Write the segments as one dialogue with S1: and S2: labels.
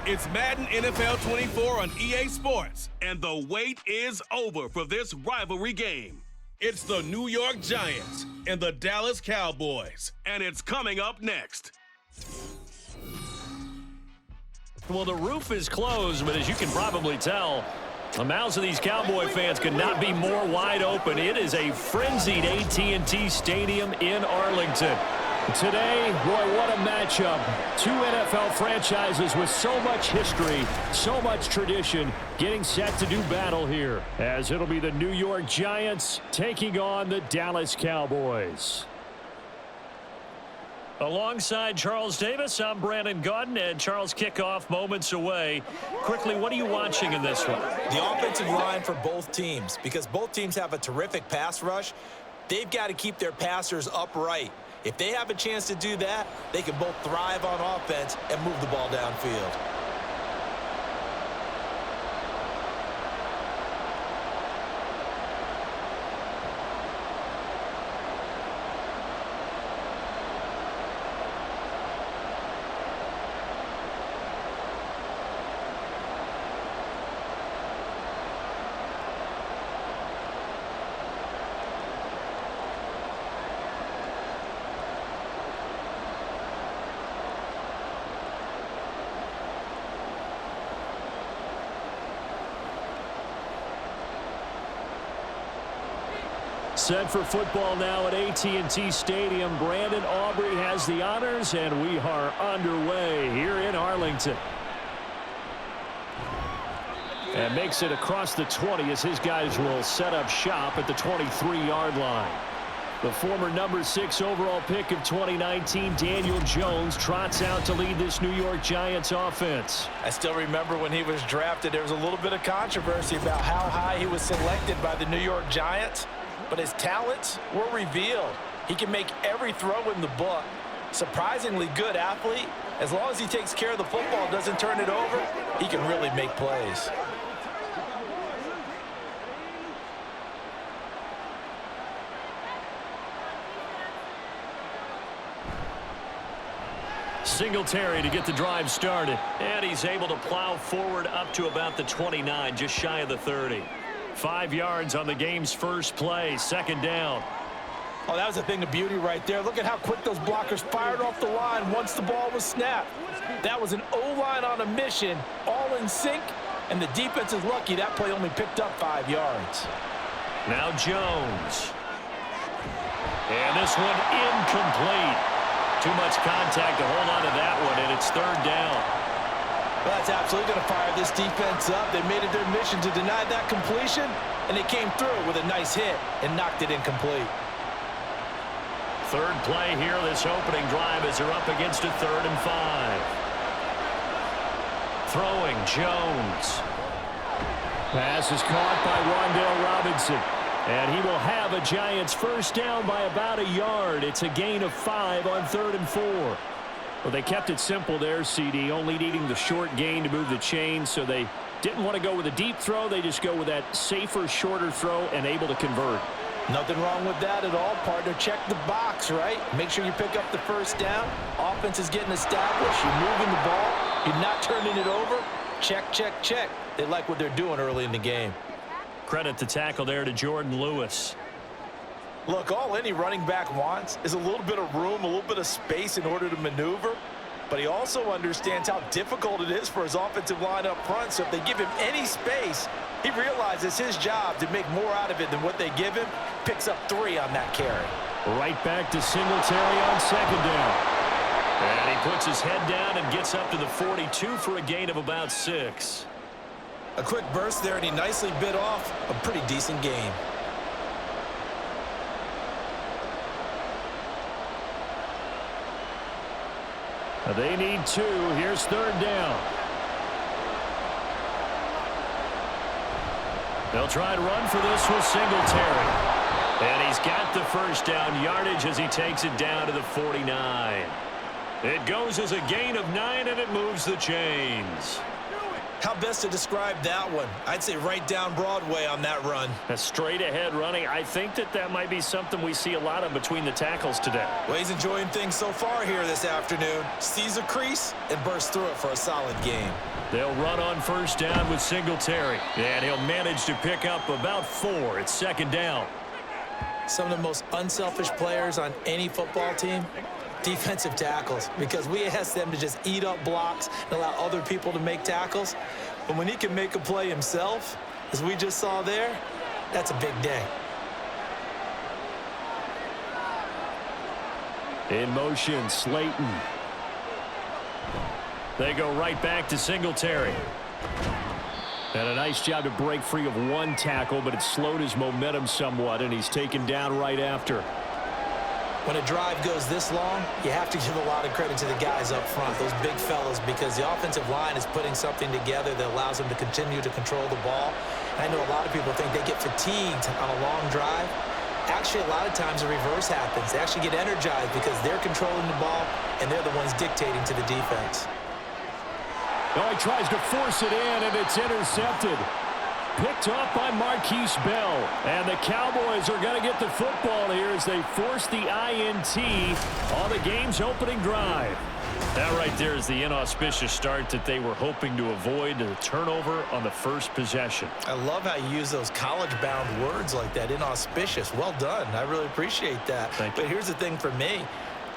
S1: It's Madden NFL 24 on EA Sports, and the wait is over for this rivalry game. It's the New York Giants and the Dallas Cowboys, and it's coming up next.
S2: Well, the roof is closed, but as you can probably tell, the mouths of these Cowboy fans could not be more wide open. It is a frenzied AT&T Stadium in Arlington. Today, boy, what a matchup. Two NFL franchises with so much history, so much tradition, getting set to do battle here, as it'll be the New York Giants taking on the Dallas Cowboys. Alongside Charles Davis, I'm Brandon Gaudin, and Charles, kickoff moments away. Quickly, what are you watching in this one?
S3: The offensive line for both teams, because both teams have a terrific pass rush. They've got to keep their passers upright. If they have a chance to do that, they can both thrive on offense and move the ball downfield.
S2: Set for football now at AT&T Stadium. Brandon Aubrey has the honors, and we are underway here in Arlington. And makes it across the 20 as his guys will set up shop at the 23-yard line. The former number 6 overall pick of 2019, Daniel Jones, trots out to lead this New York Giants offense.
S3: I still remember when he was drafted, there was a little bit of controversy about how high he was selected by the New York Giants. But his talents were revealed. He can make every throw in the book. Surprisingly good athlete. As long as he takes care of the football, doesn't turn it over, he can really make plays.
S2: Singletary to get the drive started. And he's able to plow forward up to about the 29, just shy of the 30. 5 yards on the game's first play, second down.
S3: Oh, that was a thing of beauty right there. Look at how quick those blockers fired off the line once the ball was snapped. That was an O-line on a mission, all in sync, and the defense is lucky that play only picked up 5 yards.
S2: Now Jones. And this one incomplete. Too much contact to hold on to that one, and it's third down.
S3: Well, that's absolutely going to fire this defense up. They made it their mission to deny that completion, and they came through with a nice hit and knocked it incomplete.
S2: Third play here, this opening drive as they're up against a 3rd and 5. Throwing, Jones. Pass is caught by Rondale Robinson, and he will have a Giants first down by about a yard. It's a gain of 5 on 3rd and 4. Well, they kept it simple there, CD, only needing the short gain to move the chain, so they didn't want to go with a deep throw. They just go with that safer, shorter throw and able to convert.
S3: Nothing wrong with that at all, partner. Check the box, right? Make sure you pick up the first down. Offense is getting established. You're moving the ball. You're not turning it over. Check, check, check. They like what they're doing early in the game.
S2: Credit the tackle there to Jordan Lewis.
S3: Look, all any running back wants is a little bit of room, a little bit of space in order to maneuver. But he also understands how difficult it is for his offensive line up front. So if they give him any space, he realizes his job to make more out of it than what they give him. Picks up 3 on that carry.
S2: Right back to Singletary on second down. And he puts his head down and gets up to the 42 for a gain of about 6.
S3: A quick burst there, and he nicely bit off a pretty decent gain.
S2: They need 2. Here's third down. They'll try to run for this with Singletary. And he's got the first down yardage as he takes it down to the 49. It goes as a gain of 9, and it moves the chains.
S3: How best to describe that one? I'd say right down Broadway on that run.
S2: A straight-ahead running. I think that might be something we see a lot of between the tackles today.
S3: Well, he's enjoying things so far here this afternoon. Sees a crease and bursts through it for a solid game.
S2: They'll run on first down with Singletary. And he'll manage to pick up about 4. It's second down.
S3: Some of the most unselfish players on any football team, defensive tackles, because we ask them to just eat up blocks and allow other people to make tackles. But when he can make a play himself, as we just saw there, that's a big day.
S2: In motion, Slayton. They go right back to Singletary. And a nice job to break free of one tackle, but it slowed his momentum somewhat, and he's taken down right after.
S3: When a drive goes this long, you have to give a lot of credit to the guys up front, those big fellas, because the offensive line is putting something together that allows them to continue to control the ball. And I know a lot of people think they get fatigued on a long drive. Actually, a lot of times the reverse happens. They actually get energized because they're controlling the ball, and they're the ones dictating to the defense.
S2: Oh, he tries to force it in, and it's intercepted. Picked off by Marquise Bell. And the Cowboys are going to get the football here as they force the INT on the game's opening drive. That right there is the inauspicious start that they were hoping to avoid, the turnover on the first possession.
S3: I love how you use those college-bound words like that, inauspicious. Well done. I really appreciate that.
S2: Thank you.
S3: But here's the thing for me.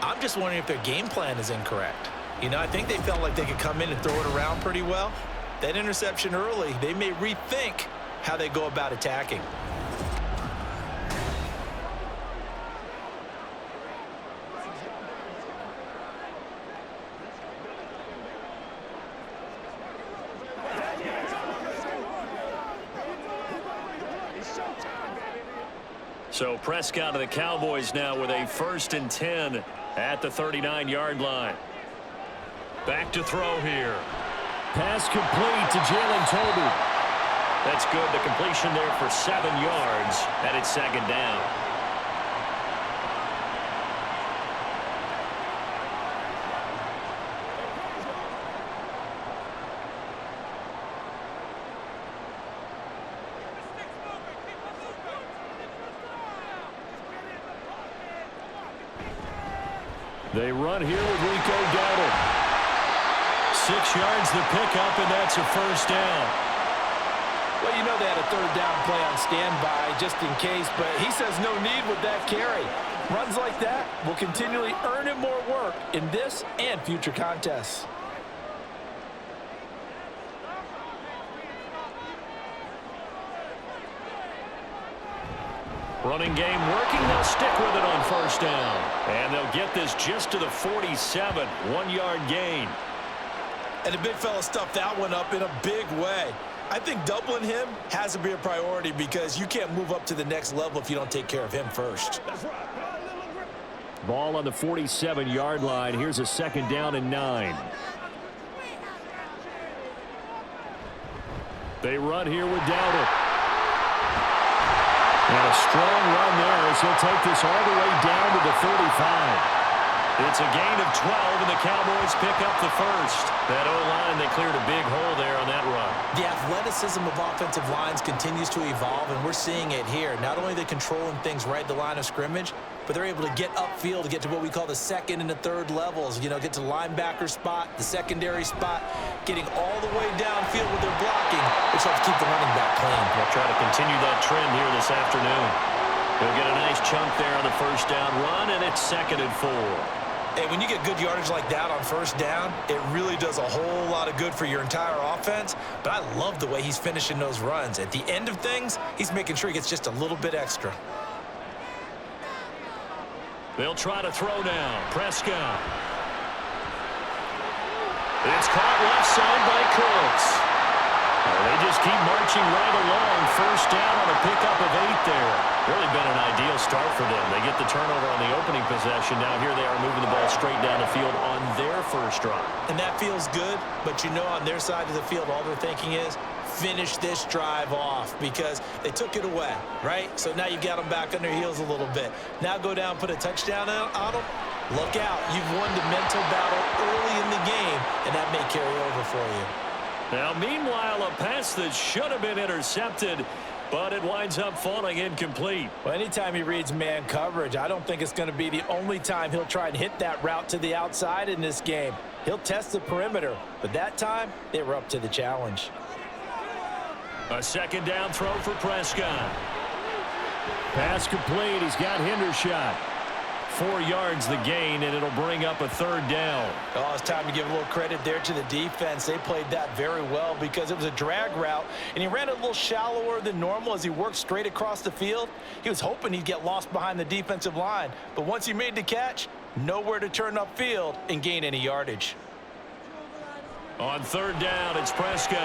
S3: I'm just wondering if their game plan is incorrect. You know, I think they felt like they could come in and throw it around pretty well. That interception early, they may rethink how they go about attacking.
S2: So Prescott of the Cowboys now with a 1st and 10 at the 39-yard line. Back to throw here. Pass complete to Jalen Tolbert. That's good. The completion there for 7 yards, and it's second down. They run here with Rico Dowdle. 6 yards the pickup, and that's a first down.
S3: Well, you know they had a third down play on standby just in case, but he says no need with that carry. Runs like that will continually earn him more work in this and future contests.
S2: Running game working. They'll stick with it on first down. And they'll get this just to the 47. 1-yard gain.
S3: And the big fella stuffed that one up in a big way. I think doubling him has to be a priority because you can't move up to the next level if you don't take care of him first.
S2: Ball on the 47-yard line. Here's a second down and 9. They run here with Dowdle. And a strong run there as he'll take this all the way down to the 35. It's a gain of 12, and the Cowboys pick up the first. That O-line, they cleared a big hole there on that run.
S3: The athleticism of offensive lines continues to evolve, and we're seeing it here. Not only are they controlling things right at the line of scrimmage, but they're able to get upfield to get to what we call the second and the third levels. You know, get to the linebacker spot, the secondary spot, getting all the way downfield with their blocking, which helps keep the running back clean.
S2: They'll try to continue that trend here this afternoon. They'll get a nice chunk there on the first down run, and it's 2nd and 4.
S3: Hey, when you get good yardage like that on first down, it really does a whole lot of good for your entire offense. But I love the way he's finishing those runs. At the end of things, he's making sure he gets just a little bit extra.
S2: They'll try to throw now. Prescott. It's caught left side by Cooks. They just keep marching right along. First down on a pickup of 8 there. Really been an ideal start for them. They get the turnover on the opening possession. Now here they are moving the ball straight down the field on their first drive.
S3: And that feels good, but you know on their side of the field all they're thinking is finish this drive off because they took it away, right? So now you got them back on their heels a little bit. Now go down, put a touchdown on them. Look out. You've won the mental battle early in the game, and that may carry over for you.
S2: Now, meanwhile, a pass that should have been intercepted, but it winds up falling incomplete.
S3: Well, anytime he reads man coverage, I don't think it's going to be the only time he'll try and hit that route to the outside in this game. He'll test the perimeter, but that time they were up to the challenge.
S2: A second down throw for Prescott. Pass complete. He's got Hendershot. 4 yards the gain, and it'll bring up a third down.
S3: Oh, it's time to give a little credit there to the defense. They played that very well because it was a drag route, and he ran a little shallower than normal as he worked straight across the field. He was hoping he'd get lost behind the defensive line, but once he made the catch, nowhere to turn upfield and gain any yardage.
S2: On third down, it's Prescott.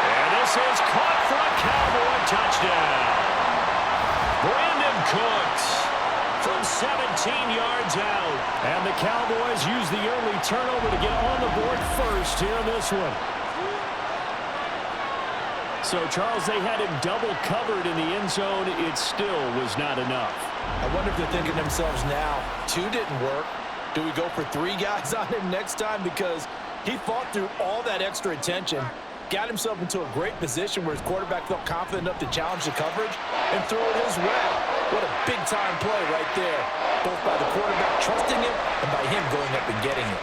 S2: And this is caught for a Cowboy touchdown. Brandon Cooks from 17 yards out. And the Cowboys use the early turnover to get on the board first here in this one. So, Charles, they had him double covered in the end zone. It still was not enough.
S3: I wonder if they're thinking to themselves now, 2 didn't work. Do we go for 3 guys on him next time? Because he fought through all that extra attention, got himself into a great position where his quarterback felt confident enough to challenge the coverage and throw it his way. What a big-time play right there, both by the quarterback trusting him and by him going up and getting it.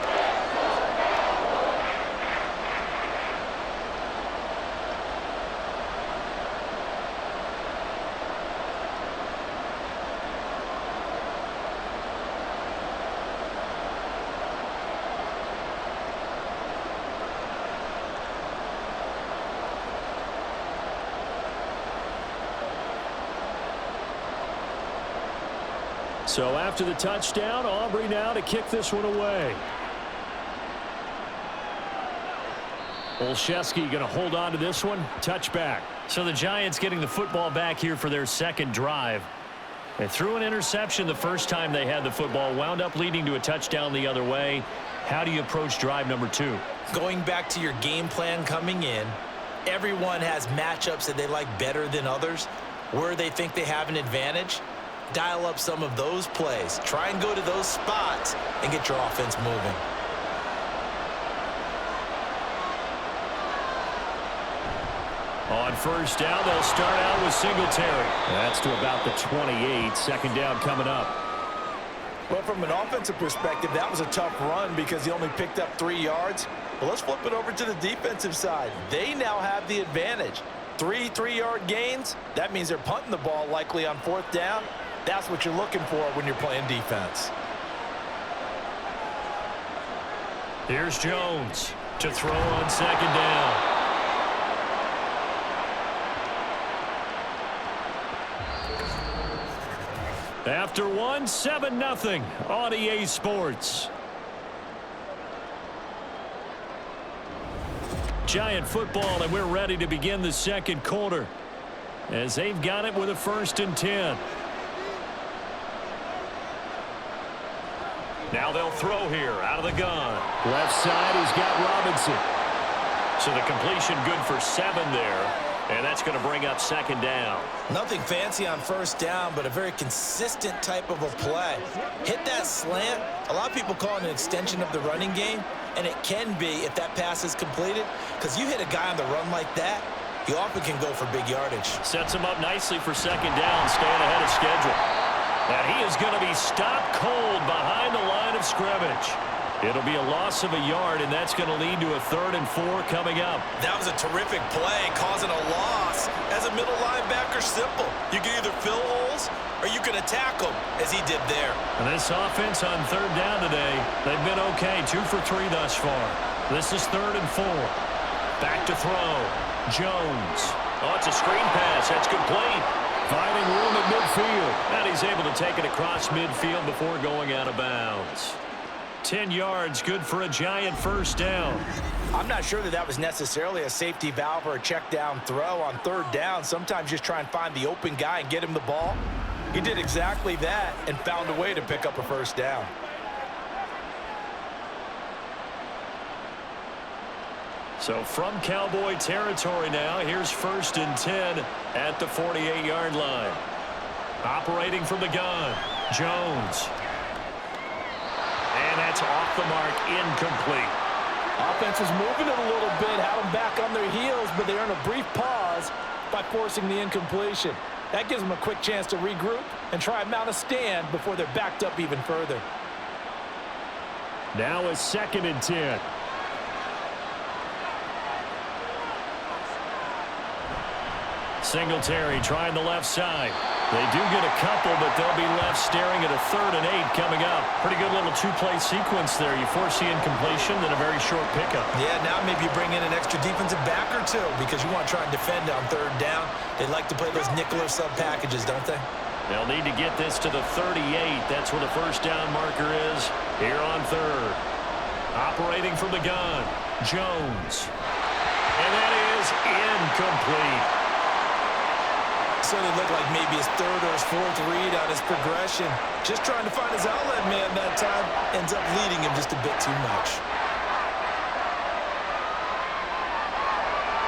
S2: So after the touchdown, Aubrey now to kick this one away. Olszewski going to hold on to this one. Touchback. So the Giants getting the football back here for their second drive. They threw an interception the first time they had the football, wound up leading to a touchdown the other way. How do you approach drive number 2?
S3: Going back to your game plan coming in, everyone has matchups that they like better than others, where they think they have an advantage. Dial up some of those plays. Try and go to those spots and get your offense moving.
S2: On first down, they'll start out with Singletary. That's to about the 28. Second down coming up.
S3: Well, from an offensive perspective, that was a tough run because he only picked up 3 yards. But let's flip it over to the defensive side. They now have the advantage. 3 3-yard gains. That means they're punting the ball likely on fourth down. That's what you're looking for when you're playing defense.
S2: Here's Jones to throw on second down. After one, 7-0 on EA Sports. Giant football, and we're ready to begin the second quarter as they've got it with a 1st and 10. Now they'll throw here out of the gun. Left side, he's got Robinson. So the completion good for 7 there. And that's going to bring up second down.
S3: Nothing fancy on first down, but a very consistent type of a play. Hit that slant. A lot of people call it an extension of the running game, and it can be if that pass is completed, because you hit a guy on the run like that, you often can go for big yardage.
S2: Sets him up nicely for second down, staying ahead of schedule. And he is going to be stopped cold behind the line of scrimmage. It'll be a loss of a yard, and that's going to lead to a 3rd and 4 coming up.
S3: That was a terrific play, causing a loss. As a middle linebacker, simple. You can either fill holes or you can attack them, as he did there.
S2: And this offense on 3rd down today, they've been okay, 2 for 3 thus far. This is 3rd and 4. Back to throw. Jones. Oh, it's a screen pass. That's complete. Finding room at midfield. And he's able to take it across midfield before going out of bounds. 10 yards, good for a Giant first down.
S3: I'm not sure that was necessarily a safety valve or a check down throw on 3rd down. Sometimes just try and find the open guy and get him the ball. He did exactly that and found a way to pick up a first down.
S2: So from Cowboy territory now, here's 1st and 10 at the 48-yard line. Operating from the gun, Jones. And that's off the mark, incomplete.
S3: Offense was moving it a little bit, had them back on their heels, but they earned a brief pause by forcing the incompletion. That gives them a quick chance to regroup and try and mount a stand before they're backed up even further.
S2: Now a 2nd and 10. Singletary trying the left side. They do get a couple, but they'll be left staring at a 3rd and 8 coming up. Pretty good little 2-play sequence there. You force the incompletion, then a very short pickup.
S3: Yeah, now maybe you bring in an extra defensive back or two because you want to try and defend on 3rd down. They like to play those nickel or sub packages, don't they?
S2: They'll need to get this to the 38. That's where the first down marker is here on 3rd. Operating from the gun, Jones. And that is incomplete.
S3: So it looked like maybe his 3rd or his 4th read on his progression. Just trying to find his outlet man that time. Ends up leading him just a bit too much.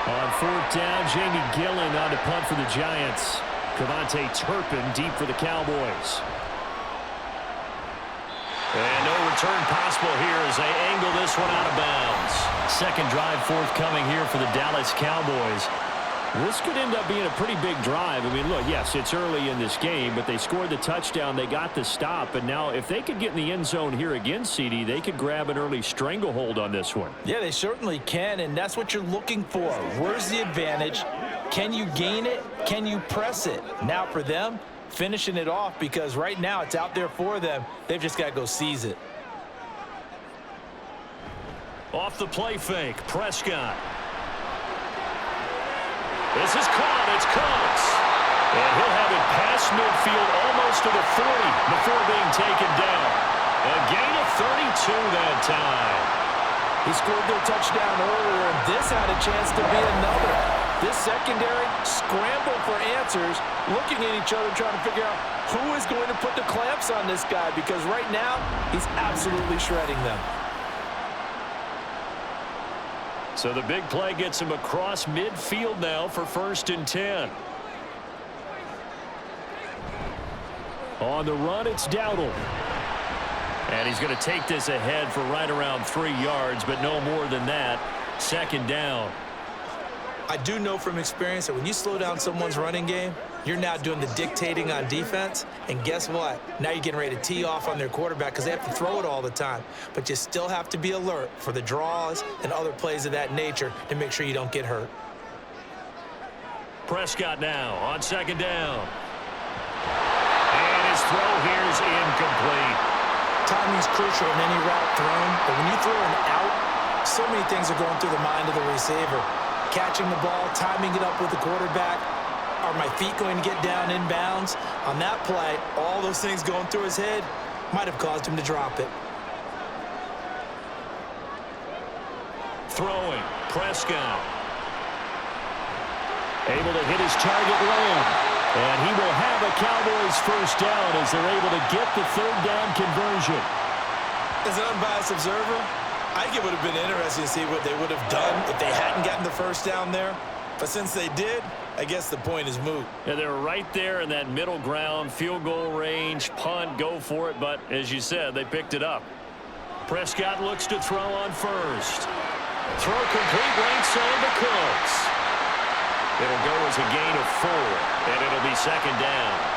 S2: On 4th down, Jamie Gillen on to punt for the Giants. Cavante Turpin deep for the Cowboys. And no return possible here as they angle this one out of bounds. 2nd drive forthcoming here for the Dallas Cowboys. This could end up being a pretty big drive. I mean, look, yes, it's early in this game, but they scored the touchdown. They got the stop. And now if they could get in the end zone here again, CD, they could grab an early stranglehold on this one.
S3: Yeah, they certainly can, and that's what you're looking for. Where's the advantage? Can you gain it? Can you press it? Now for them, finishing it off because right now it's out there for them. They've just got to go seize it.
S2: Off the play fake, Prescott. This is caught. It's Cox. And he'll have it past midfield almost to the 40 before being taken down. A gain of 32 that time.
S3: He scored their touchdown earlier, and this had a chance to be another. This secondary scrambled for answers, looking at each other, trying to figure out who is going to put the clamps on this guy because right now he's absolutely shredding them.
S2: So the big play gets him across midfield now for 1st and 10. On the run, it's Dowdle. And he's going to take this ahead for right around 3 yards, but no more than that. 2nd down.
S3: I do know from experience that when you slow down someone's running game, you're now doing the dictating on defense. And guess what? Now you're getting ready to tee off on their quarterback because they have to throw it all the time. But you still have to be alert for the draws and other plays of that nature to make sure you don't get hurt.
S2: Prescott now on 2nd down. And his throw here is incomplete.
S3: Timing's crucial in any route thrown. But when you throw an out, so many things are going through the mind of the receiver. Catching the ball, timing it up with the quarterback. Are my feet going to get down inbounds? On that play, all those things going through his head might have caused him to drop it.
S2: Throwing, Prescott. Able to hit his target lane. And he will have a Cowboys 1st down as they're able to get the 3rd down conversion.
S3: As an unbiased observer, I think it would have been interesting to see what they would have done if they hadn't gotten the 1st down there. But since they did, I guess the point is moot.
S2: Yeah, they were right there in that middle ground, field goal range, punt, go for it. But as you said, they picked it up. Prescott looks to throw on 1st. Throw complete right side to Cooks. It'll go as a gain of 4, and it'll be 2nd down.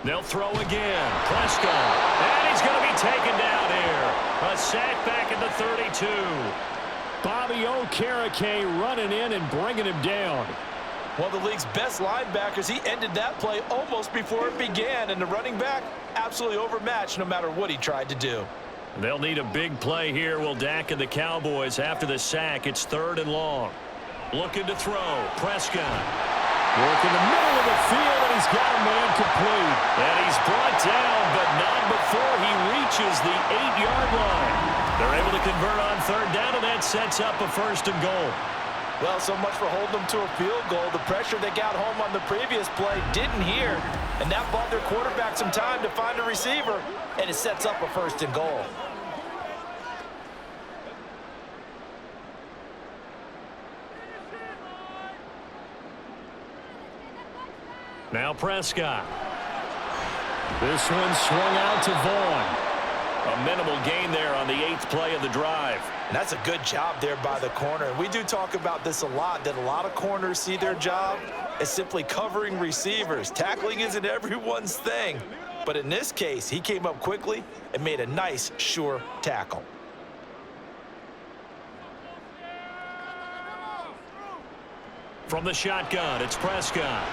S2: They'll throw again. Prescott. And he's going to be taken down here. A sack back at the 32. Bobby Okereke running in and bringing him down.
S3: One of the league's best linebackers. He ended that play almost before it began. And the running back, absolutely overmatched no matter what he tried to do.
S2: They'll need a big play here, will Dak and the Cowboys after the sack. It's 3rd and long. Looking to throw. Prescott. Work in the middle of the field, and he's got a man complete. And he's brought down, but not before he reaches the 8-yard line. They're able to convert on 3rd down, and that sets up a 1st and goal.
S3: Well, so much for holding them to a field goal. The pressure they got home on the previous play didn't hear, and that bought their quarterback some time to find a receiver, and it sets up a 1st and goal.
S2: Now Prescott. This one swung out to Vaughn. A minimal gain there on the 8th play of the drive.
S3: And that's a good job there by the corner. And we do talk about this a lot, that a lot of corners see their job as simply covering receivers. Tackling isn't everyone's thing. But in this case, he came up quickly and made a nice, sure tackle.
S2: From the shotgun, it's Prescott.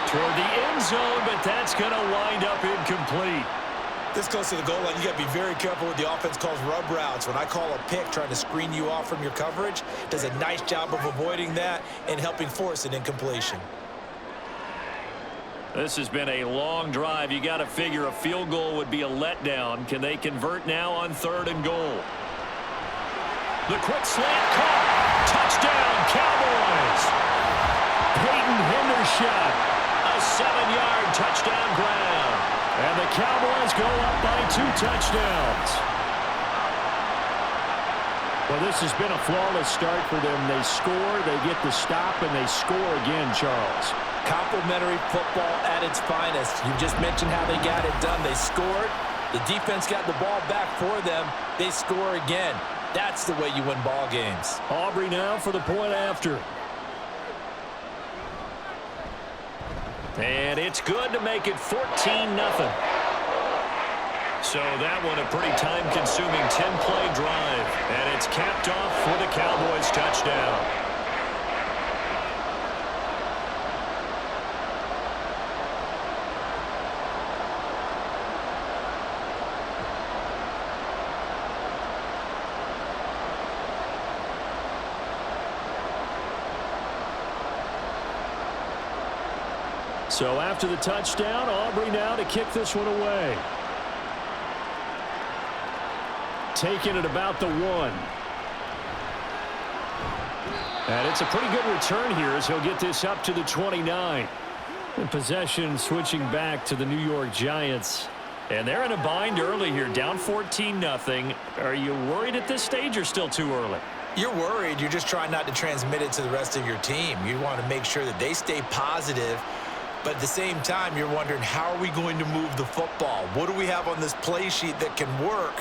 S2: Toward the end zone, but that's going to wind up incomplete.
S3: This close to the goal line, you got to be very careful with the offense calls rub routes. When I call a pick trying to screen you off from your coverage, does a nice job of avoiding that and helping force an incompletion.
S2: This has been a long drive. You got to figure a field goal would be a letdown. Can they convert now on 3rd and goal? The quick slant caught. Touchdown, Cowboys. Peyton Hendershot. A 7-yard touchdown grab. And the Cowboys go up by 2 touchdowns. Well, this has been a flawless start for them. They score, they get the stop, and they score again, Charles.
S3: Complimentary football at its finest. You just mentioned how they got it done. They scored. The defense got the ball back for them. They score again. That's the way you win ball games.
S2: Aubrey now for the point after. And it's good to make it 14-0. So that one a pretty time-consuming 10-play drive. And it's capped off for the Cowboys touchdown. So after the touchdown, Aubrey now to kick this one away. Taking it about the 1. And it's a pretty good return here as he'll get this up to the 29. And possession switching back to the New York Giants. And they're in a bind early here, down 14-0. Are you worried at this stage or still too early?
S3: You're worried. You're just trying not to transmit it to the rest of your team. You want to make sure that they stay positive. But at the same time, you're wondering, how are we going to move the football? What do we have on this play sheet that can work?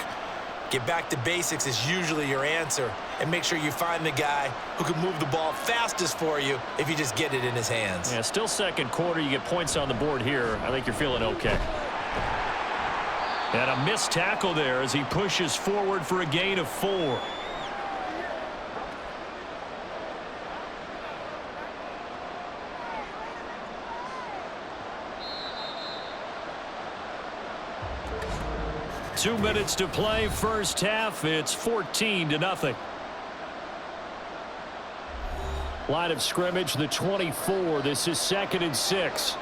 S3: Get back to basics is usually your answer. And make sure you find the guy who can move the ball fastest for you if you just get it in his hands.
S2: Yeah, still second quarter. You get points on the board here. I think you're feeling okay. And a missed tackle there as he pushes forward for a gain of 4. Two minutes to play, first half. It's 14-0. Line of scrimmage, the 24. This is 2nd and 6.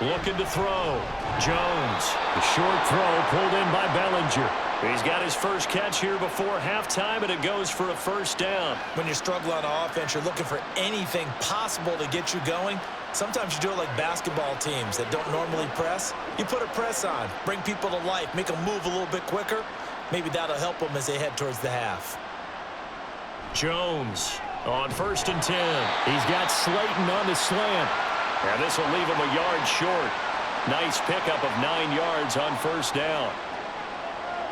S2: Looking to throw. Jones. The short throw pulled in by Bellinger. He's got his first catch here before halftime, and it goes for a first down.
S3: When you're struggling on offense, you're looking for anything possible to get you going. Sometimes you do it like basketball teams that don't normally press. You put a press on, bring people to life, make them move a little bit quicker. Maybe that'll help them as they head towards the half.
S2: Jones on 1st and 10. He's got Slayton on the slant. And this will leave him a yard short. Nice pickup of 9 yards on first down.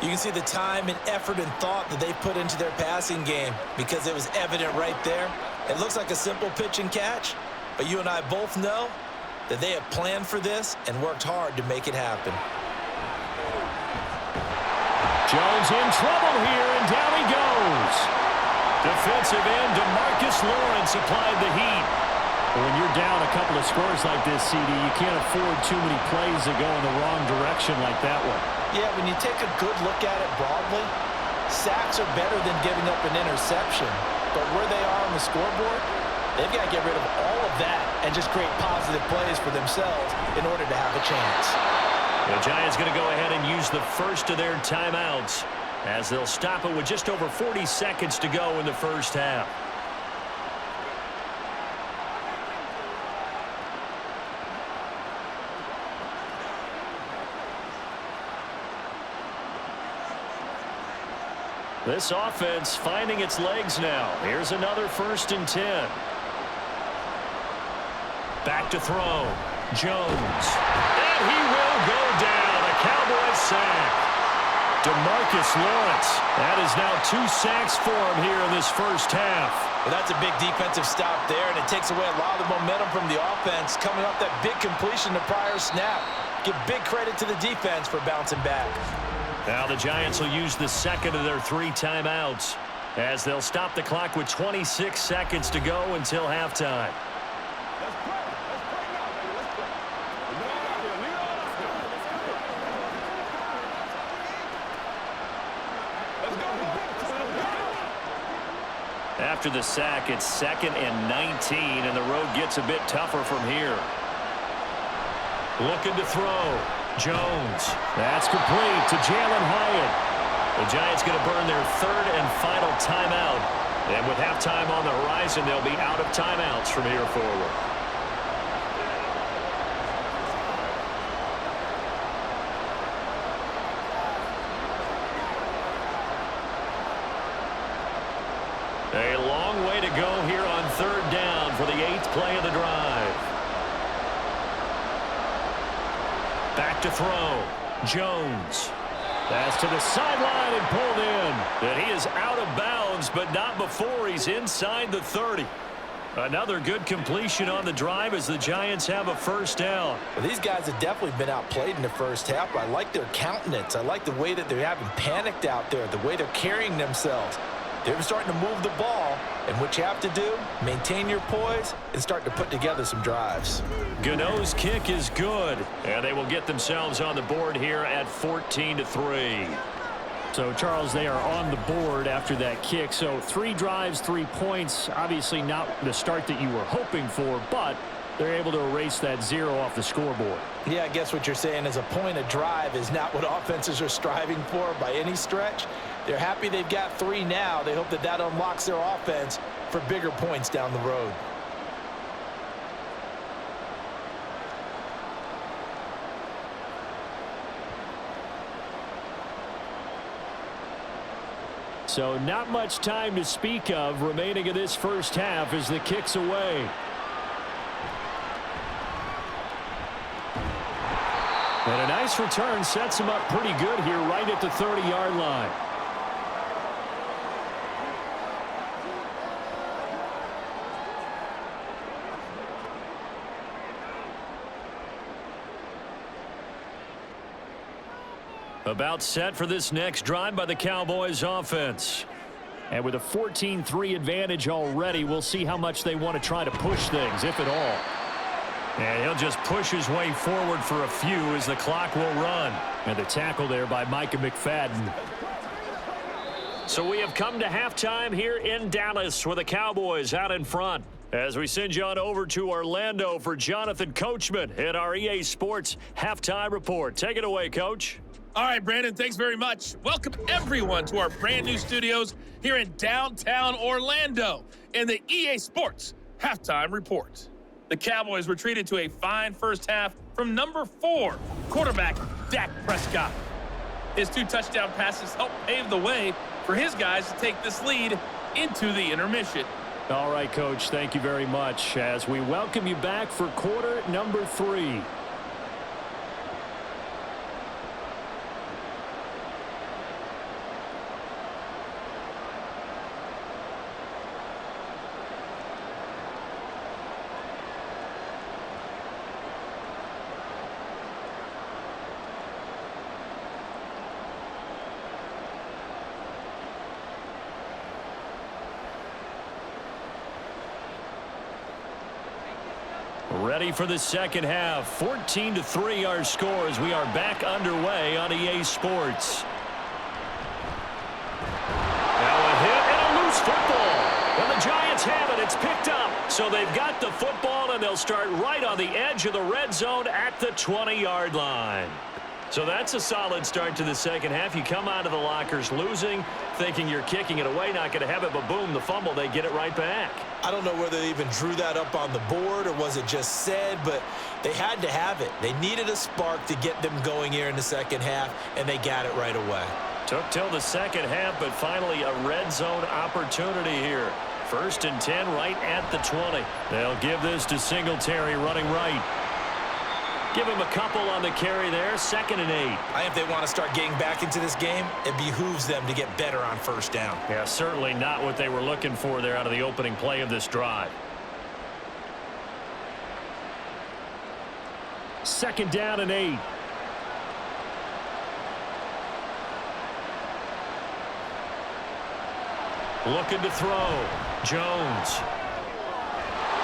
S3: You can see the time and effort and thought that they put into their passing game because it was evident right there. It looks like a simple pitch and catch, but you and I both know that they have planned for this and worked hard to make it happen.
S2: Jones in trouble here, and down he goes. Defensive end DeMarcus Lawrence applied the heat. When you're down a couple of scores like this, CD, you can't afford too many plays that go in the wrong direction like that one.
S3: Yeah, when you take a good look at it broadly, sacks are better than giving up an interception. But where they are on the scoreboard, they've got to get rid of all of that and just create positive plays for themselves in order to have a chance.
S2: The Giants going to go ahead and use the first of their timeouts as they'll stop it with just over 40 seconds to go in the first half. This offense finding its legs now. Here's another 1st and 10. Back to throw. Jones. And he will go down. A Cowboys sack. DeMarcus Lawrence. That is now 2 sacks for him here in this first half.
S3: Well, that's a big defensive stop there, and it takes away a lot of the momentum from the offense coming off that big completion the prior snap. Give big credit to the defense for bouncing back.
S2: Now the Giants will use the second of their 3 timeouts as they'll stop the clock with 26 seconds to go until halftime. After the sack, it's 2nd and 19, and the road gets a bit tougher from here. Looking to throw. Jones. That's complete to Jalen Hyatt. The Giants going to burn their 3rd and final timeout. And with halftime on the horizon, they'll be out of timeouts from here forward. A long way to go here on 3rd down for the 8th play of the drive. Back to throw. Jones. That's to the sideline and pulled in. And he is out of bounds, but not before he's inside the 30. Another good completion on the drive as the Giants have a 1st down.
S3: Well, these guys have definitely been outplayed in the first half. I like their countenance. I like the way that they're having panicked out there, the way they're carrying themselves. They're starting to move the ball, and what you have to do, maintain your poise and start to put together some drives.
S2: Gano's kick is good, and they will get themselves on the board here at 14-3.
S4: So, Charles, they are on the board after that kick. So 3 drives, 3 points. Obviously not the start that you were hoping for, but they're able to erase that 0 off the scoreboard.
S3: Yeah, I guess what you're saying is a point of drive is not what offenses are striving for by any stretch. They're happy they've got 3 now. They hope that that unlocks their offense for bigger points down the road.
S4: So not much time to speak of remaining in this first half as the kick's away. And a nice return sets him up pretty good here right at the 30-yard line.
S2: About set for this next drive by the Cowboys offense.
S4: And with a 14-3 advantage already, we'll see how much they want to try to push things, if at all.
S2: And he'll just push his way forward for a few as the clock will run.
S4: And the tackle there by Micah McFadden.
S2: So we have come to halftime here in Dallas with the Cowboys out in front. As we send you on over to Orlando for Jonathan Coachman at our EA Sports Halftime Report. Take it away, Coach.
S5: All right, Brandon, thanks very much. Welcome, everyone, to our brand new studios here in downtown Orlando in the EA Sports Halftime Report. The Cowboys were treated to a fine first half from number 4, quarterback Dak Prescott. His 2 touchdown passes helped pave the way for his guys to take this lead into the intermission.
S4: All right, Coach, thank you very much as we welcome you back for quarter number 3.
S2: Ready for the second half. 14-3 our score as we are back underway on EA Sports. Now a hit and a loose football. And the Giants have it. It's picked up. So they've got the football, and they'll start right on the edge of the red zone at the 20-yard line. So that's a solid start to the second half. You come out of the lockers losing, thinking you're kicking it away, not going to have it, but boom, the fumble, they get it right back.
S3: I don't know whether they even drew that up on the board or was it just said, but they had to have it. They needed a spark to get them going here in the second half, and they got it right away.
S2: Took till the second half, but finally a red zone opportunity here. 1st and 10 right at the 20. They'll give this to Singletary running right. Give him a couple on the carry there. 2nd and 8.
S3: I think if they want to start getting back into this game, it behooves them to get better on 1st down.
S2: Yeah, certainly not what they were looking for there out of the opening play of this drive.
S4: 2nd down and 8.
S2: Looking to throw. Jones.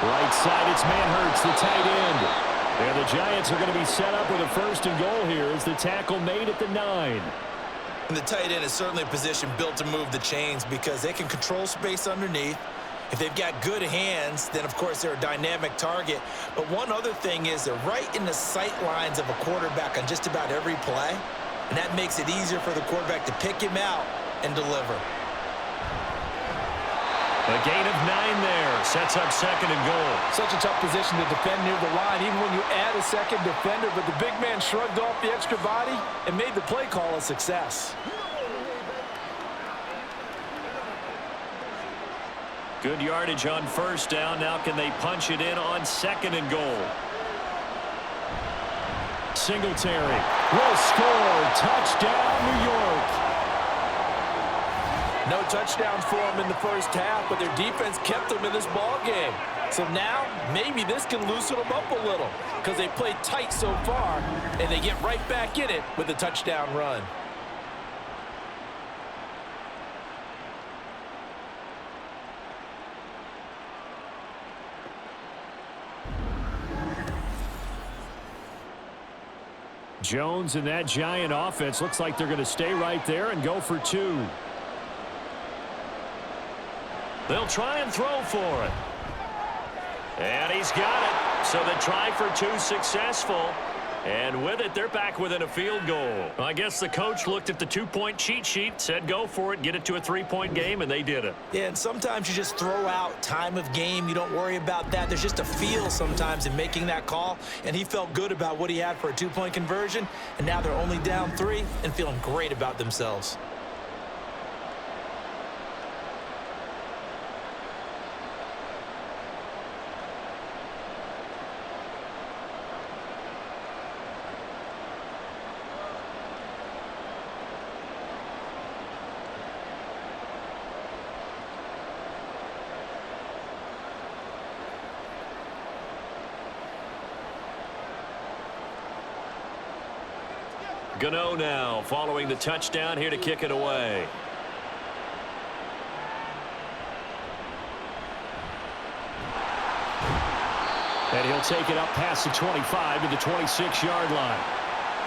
S4: Right side, it's Manhurts, the tight end. And the Giants are going to be set up with a 1st and goal here as the tackle made at the 9.
S3: And the tight end is certainly a position built to move the chains because they can control space underneath. If they've got good hands, then, of course, they're a dynamic target. But one other thing is they're right in the sight lines of a quarterback on just about every play, and that makes it easier for the quarterback to pick him out and deliver.
S2: A gain of 9 there. Sets up 2nd and goal.
S3: Such a tough position to defend near the line, even when you add a second defender. But the big man shrugged off the extra body and made the play call a success.
S2: Good yardage on 1st down. Now can they punch it in on 2nd and goal?
S4: Singletary will score. Touchdown, New York.
S3: No touchdowns for them in the 1st half, but their defense kept them in this ball game. So now maybe this can loosen them up a little because they played tight so far, and they get right back in it with a touchdown run.
S4: Jones and that Giant offense looks like they're going to stay right there and go for 2.
S2: They'll try and throw for it. And he's got it. So the try for 2 successful. And with it, they're back within a field goal. Well, I guess the coach looked at the 2-point cheat sheet, said go for it, get it to a 3-point game, and they did it.
S3: Yeah, and sometimes you just throw out time of game. You don't worry about that. There's just a feel sometimes in making that call, and he felt good about what he had for a 2-point conversion, and now they're only down 3 and feeling great about themselves.
S2: Gano now following the touchdown here to kick it away.
S4: And he'll take it up past the 25 to the 26-yard line.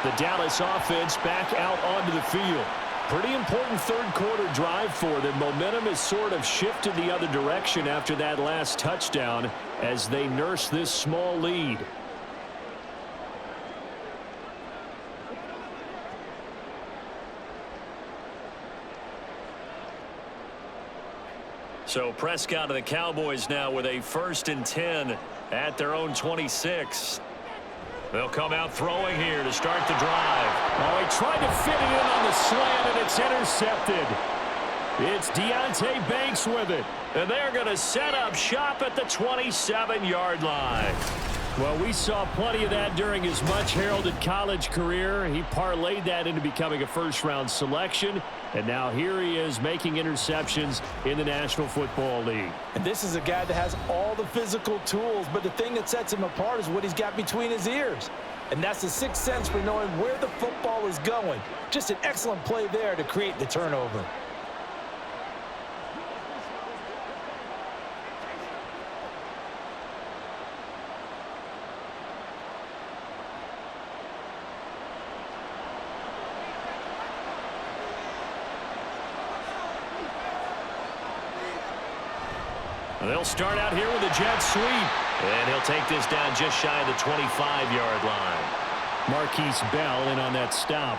S4: The Dallas offense back out onto the field. Pretty important 3rd quarter drive for them. Momentum has sort of shifted the other direction after that last touchdown as they nurse this small lead.
S2: So Prescott and the Cowboys now with a 1st and 10 at their own 26. They'll come out throwing here to start the drive.
S4: Oh, he tried to fit it in on the slant, and it's intercepted. It's Deontay Banks with it.
S2: And they're going to set up shop at the 27-yard line.
S4: Well, we saw plenty of that during his much-heralded college career. He parlayed that into becoming a first-round selection, and now here he is making interceptions in the National Football League.
S3: And this is a guy that has all the physical tools, but the thing that sets him apart is what he's got between his ears. And that's the 6th sense for knowing where the football is going. Just an excellent play there to create the turnover.
S2: They'll start out here with a jet sweep. And he'll take this down just shy of the 25-yard line.
S4: Marquise Bell in on that stop.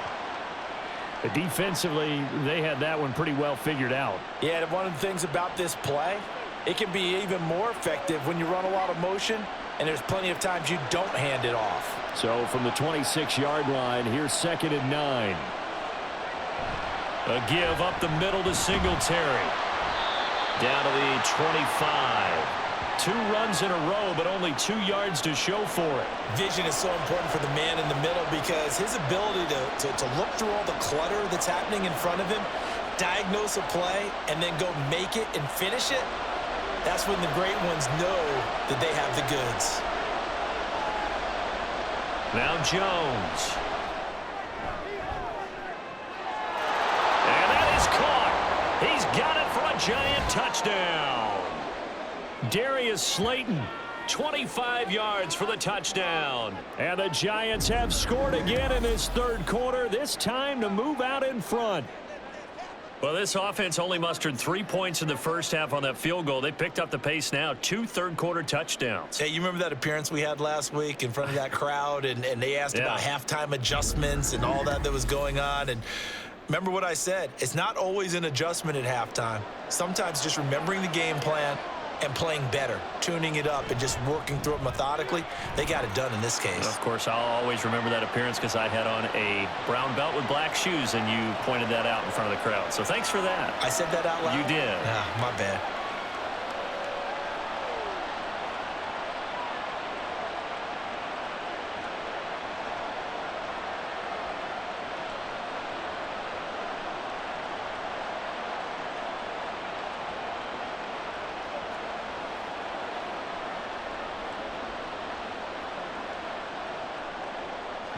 S4: Defensively, they had that one pretty well figured out.
S3: Yeah, and one of the things about this play, it can be even more effective when you run a lot of motion, and there's plenty of times you don't hand it off.
S4: So from the 26-yard line, here's 2nd and 9.
S2: A give up the middle to Singletary. Down to the 25. 2 runs in a row, but only 2 yards to show for it.
S3: Vision is so important for the man in the middle because his ability to look through all the clutter that's happening in front of him, diagnose a play, and then go make it and finish it, that's when the great ones know that they have the goods.
S2: Now Jones. And that is caught. He's got it for a giant touchdown. Darius Slayton, 25 yards for the touchdown. And the Giants have scored again in this third quarter, this time to move out in front. Well, this offense only mustered 3 points in the first half on that field goal. They picked up the pace now, 2 third-quarter touchdowns.
S3: Hey, you remember that appearance we had last week in front of that crowd, and they asked about halftime adjustments and all that was going on, and remember what I said, it's not always an adjustment at halftime. Sometimes just remembering the game plan and playing better, tuning it up and just working through it methodically. They got it done in this case.
S2: Of course, I'll always remember that appearance because I had on a brown belt with black shoes, and you pointed that out in front of the crowd. So thanks for that.
S3: I said that out loud?
S2: You did.
S3: My bad.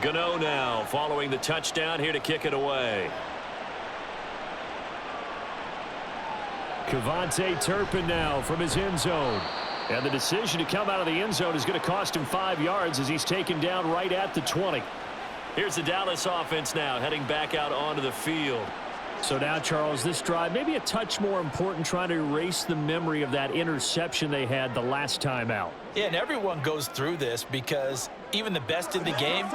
S2: Gano now following the touchdown here to kick it away. Kevontae Turpin now from his end zone. And the decision to come out of the end zone is going to cost him 5 yards as he's taken down right at the 20. Here's the Dallas offense now heading back out onto the field. So now, Charles, this drive maybe a touch more important, trying to erase the memory of that interception they had the last time out.
S3: Yeah, and everyone goes through this because even the best in the game,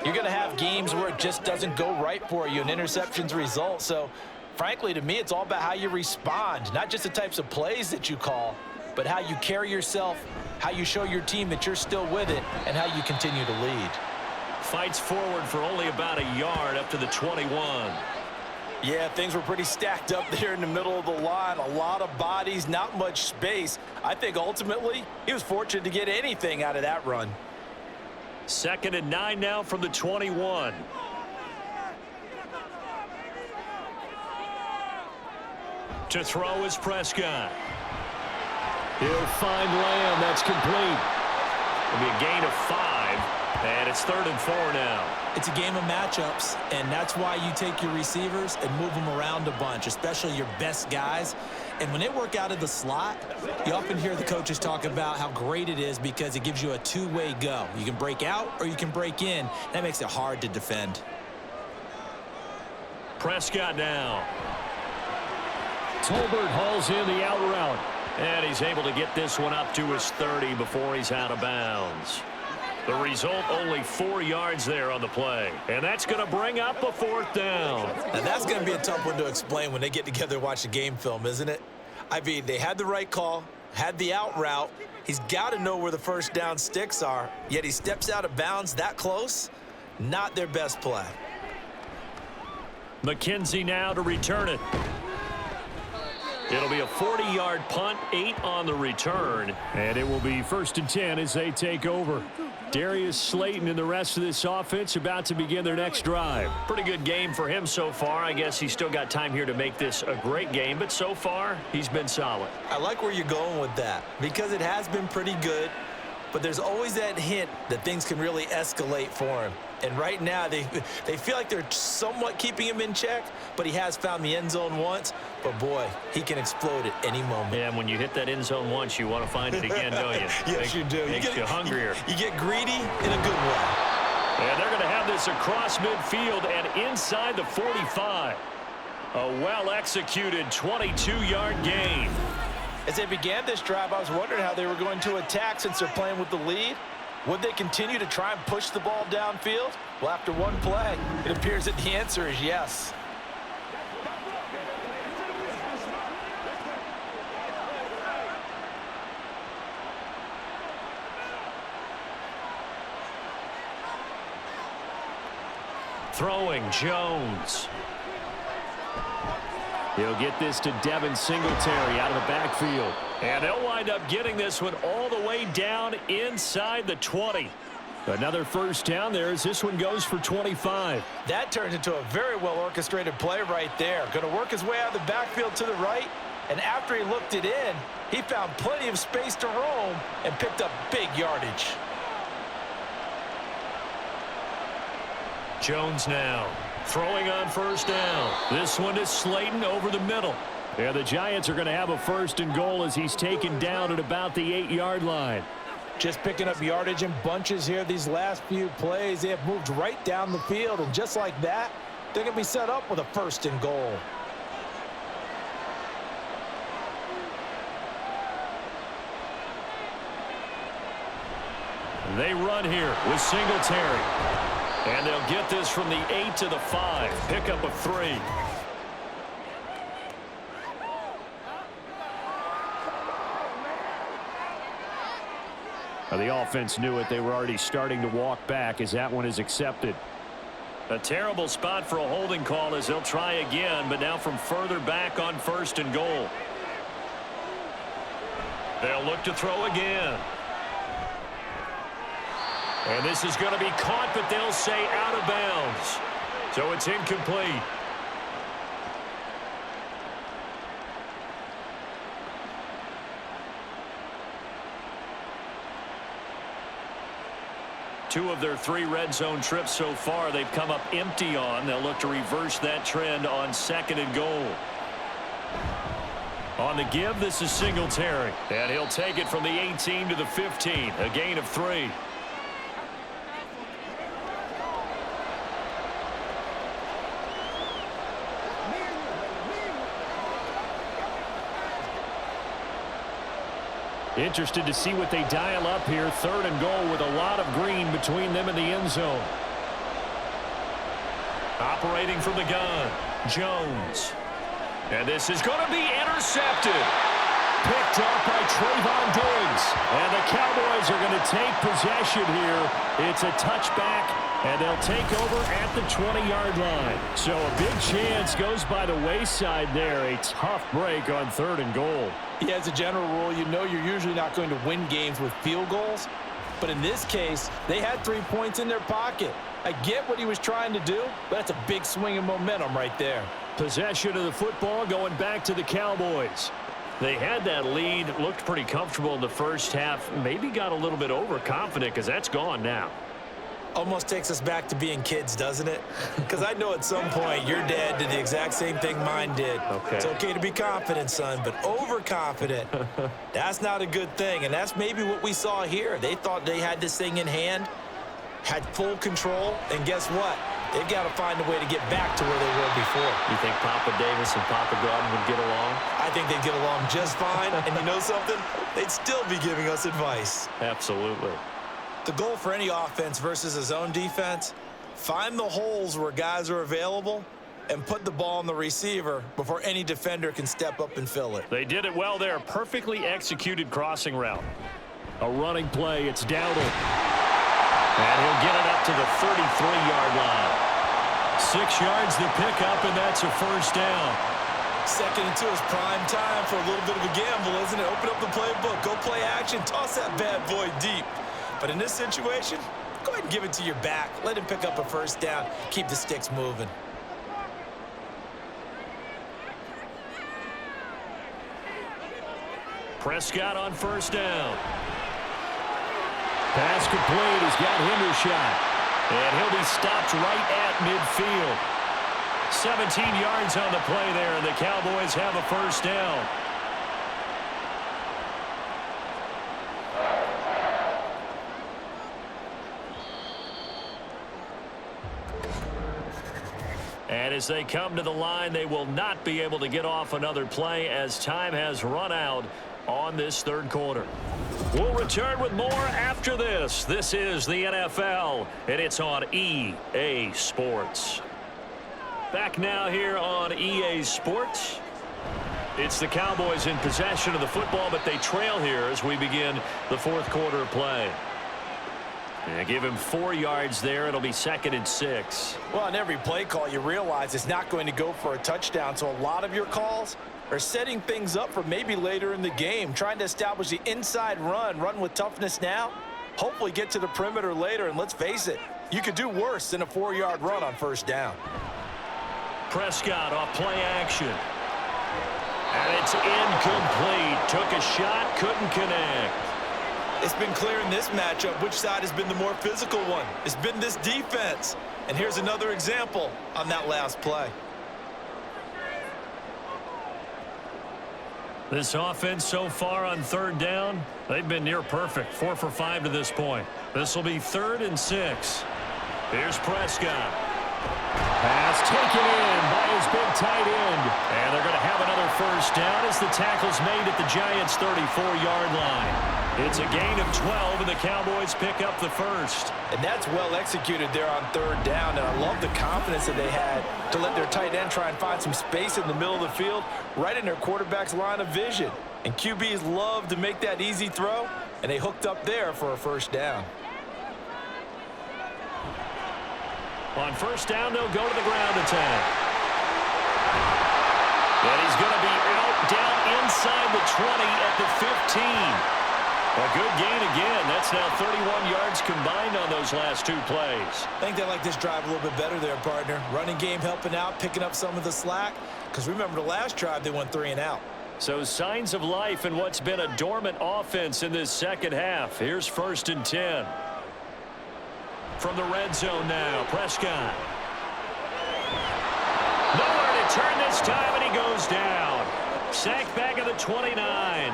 S3: you're going to have games where it just doesn't go right for you, and interceptions result. So, frankly, to me, it's all about how you respond, not just the types of plays that you call, but how you carry yourself, how you show your team that you're still with it, and how you continue to lead.
S2: Fights forward for only about a yard up to the 21.
S3: Yeah, things were pretty stacked up there in the middle of the line. A lot of bodies, not much space. I think ultimately he was fortunate to get anything out of that run.
S2: 2nd and 9 now from the 21. To throw is Prescott. He'll find Lamb. That's complete. It'll be a gain of 5, and it's 3rd and 4 now.
S3: It's a game of matchups, and that's why you take your receivers and move them around a bunch, especially your best guys. And when they work out of the slot, you often hear the coaches talk about how great it is because it gives you a two-way go. You can break out or you can break in. That makes it hard to defend.
S2: Prescott now. Tolbert hauls in the out route. And he's able to get this one up to his 30 before he's out of bounds. The result, only 4 yards there on the play. And that's going to bring up a 4th down.
S3: Now that's going to be a tough one to explain when they get together and watch the game film, isn't it? I mean, they had the right call, had the out route. He's got to know where the first down sticks are, yet he steps out of bounds that close. Not their best play.
S2: McKenzie now to return it. It'll be a 40-yard punt, 8 on the return. And it will be 1st and 10 as they take over. Darius Slayton and the rest of this offense about to begin their next drive. Pretty good game for him so far. I guess he's still got time here to make this a great game, but so far he's been solid.
S3: I like where you're going with that because it has been pretty good, but there's always that hint that things can really escalate for him. And right now, they feel like they're somewhat keeping him in check, but he has found the end zone once. But, boy, he can explode at any moment.
S2: Yeah, and when you hit that end zone once, you want to find it again, don't you?
S3: Yes, you do.
S2: Makes you hungrier.
S3: You get greedy in a good way.
S2: And they're going to have this across midfield and inside the 45. A well-executed 22-yard gain.
S3: As they began this drive, I was wondering how they were going to attack since they're playing with the lead. Would they continue to try and push the ball downfield? Well, after one play, it appears that the answer is yes.
S2: Throwing Jones.
S4: He'll get this to Devin Singletary out of the backfield. And they'll wind up getting this one all the way down inside the 20. Another first down there as this one goes for 25.
S3: That turns into a very well-orchestrated play right there. Going to work his way out of the backfield to the right, and after he looked it in, he found plenty of space to roam and picked up big yardage.
S4: Jones now throwing on first down. This one is Slayton over the middle. Yeah, the Giants are going to have a first and goal as he's taken down at about the 8-yard line.
S3: Just picking up yardage in bunches here these last few plays. They have moved right down the field, and just like that, they're going to be set up with a first and goal.
S4: They run here with Singletary. And they'll get this from the 8 to the 5. Pickup of 3. The offense knew it. They were already starting to walk back as that one is accepted. A terrible spot for a holding call as they'll try again, but now from further back on first and goal. They'll look to throw again. And this is going to be caught, but they'll say out of bounds. So it's incomplete. Two of their 3 red zone trips so far they've come up empty on. They'll look to reverse that trend on second and goal. On the give, this is Singletary. And he'll take it from the 18 to the 15. A gain of 3. Interested to see what they dial up here. Third and goal with a lot of green between them and the end zone. Operating from the gun, Jones. And this is going to be intercepted. Picked up by Trayvon Diggs. And the Cowboys are going to take possession here. It's a touchback, and they'll take over at the 20-yard line. So a big chance goes by the wayside there. A tough break on third and goal.
S3: Yeah, as a general rule, you know you're usually not going to win games with field goals. But in this case, they had 3 points in their pocket. I get what he was trying to do, but that's a big swing of momentum right there.
S4: Possession of the football going back to the Cowboys. They had that lead, looked pretty comfortable in the first half, maybe got a little bit overconfident because that's gone now.
S3: Almost takes us back to being kids, doesn't it? Because I know at some point your dad did the exact same thing mine did.
S4: Okay.
S3: It's okay to be confident, son, but overconfident, that's not a good thing. And that's maybe what we saw here. They thought they had this thing in hand, had full control, and guess what? They've got to find a way to get back to where they were before.
S2: You think Papa Davis and Papa Gordon would get along?
S3: I think they'd get along just fine. And you know something? They'd still be giving us advice.
S2: Absolutely.
S3: The goal for any offense versus a zone defense, find the holes where guys are available and put the ball on the receiver before any defender can step up and fill it.
S4: They did it well there. Perfectly executed crossing route. A running play. It's Dowdle. And he'll get it up to the 33-yard line. 6 yards the pickup, and that's a first down.
S3: 2nd and 2 is prime time for a little bit of a gamble, isn't it? Open up the playbook. Go play action. Toss that bad boy deep. But in this situation, go ahead and give it to your back. Let him pick up a first down. Keep the sticks moving.
S4: Prescott on first down. Pass complete. He's got Hendershot. And he'll be stopped right at midfield. 17 yards on the play there, and the Cowboys have a first down. And as they come to the line, they will not be able to get off another play as time has run out on this third quarter. We'll return with more after this. This is the NFL, and it's on EA Sports. Back now here on EA Sports. It's the Cowboys in possession of the football, but they trail here as we begin the fourth quarter of play.
S2: Yeah, give him 4 yards there. It'll be 2nd and 6.
S3: Well, on every play call, you realize it's not going to go for a touchdown, so a lot of your calls are setting things up for maybe later in the game, trying to establish the inside run with toughness now, hopefully get to the perimeter later, and let's face it, you could do worse than a 4-yard run on 1st down.
S2: Prescott off play action. And it's incomplete. Took a shot, couldn't connect.
S3: It's been clear in this matchup which side has been the more physical one. It's been this defense. And here's another example on that last play.
S2: This offense so far on 3rd down, they've been near perfect. 4 for 5 to this point. This will be 3rd and 6. Here's Prescott. Pass taken in by his big tight end. And they're going to have another 1st down as the tackle's made at the Giants' 34-yard line. It's a gain of 12, and the Cowboys pick up the 1st.
S3: And that's well executed there on 3rd down, and I love the confidence that they had to let their tight end try and find some space in the middle of the field, right in their quarterback's line of vision. And QBs love to make that easy throw, and they hooked up there for a 1st down.
S2: On 1st down, they'll go to the ground attack. And he's going to be out down inside the 20 at the 15. A good gain again. That's now 31 yards combined on those last 2 plays.
S3: I think they like this drive a little bit better there, partner. Running game helping out, picking up some of the slack. Because remember, the last drive, they went 3 and out.
S2: So signs of life in what's been a dormant offense in this 2nd half. Here's 1st and 10. From the red zone now, Prescott. Nowhere to turn this time, and he goes down. Sacked back at the 29.